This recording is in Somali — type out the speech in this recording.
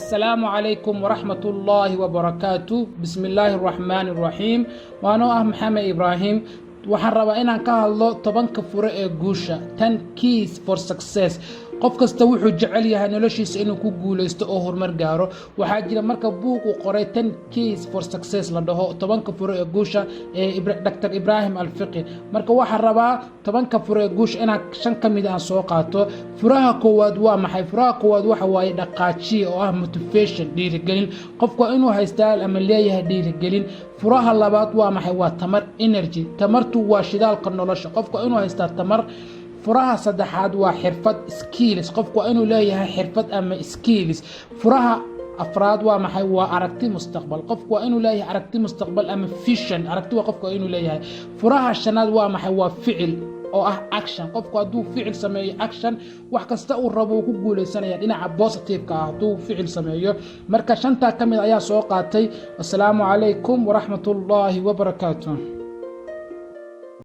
السلام عليكم ورحمة الله وبركاته. بسم الله الرحمن الرحيم. وأنا محمد إبراهيم. waxaan rabaa inaan ka hadlo 10 fure ee guusha 10 keys for success. qof kasta wuxuu jecel yahay noloshiisa inuu ku guuleysto oo horumar gaaro. waxaa jira marka buug uu qoray 10 keys for success la dhaho 10 fure ee guusha ee Dr. Ibrahim Al-Fiqi. marka waxaan rabaa 10 fure ee guusha inaan 5 kamid ah soo qaato. furaha koowaad waa maxay? furaha koowaad waxa waaye dhaqaajiye oo ah motivation, dhiirigelin. qofku inuu haystaa ama leeyahay dhiirigelin. furaha labaad waa maxay? waa tamar, energy. tamartu waa shidaalka nolosha. qofku inuu haystaa tamar. furaha saddexaad waa xirfad, skills. qofku inuu leeyahay xirfad ama skills. furaha afraad waa maxay? waa aragti mustaqbal. qofku inuu leeyahay aragti mustaqbal ama vision. aragti waa qofku inuu leeyahay. furaha shanaad waa maxay? waa ficil oo ah action. qofku hadduu ficil sameeyo action, wax kasta uu rabo uu ku guuleysanaya dhinaca positive-ka ah hadduu ficil sameeyo. marka 5 kamid ayaa soo qaatay. assalaamu calaykum waraxmatullaahi wabarakaatuh.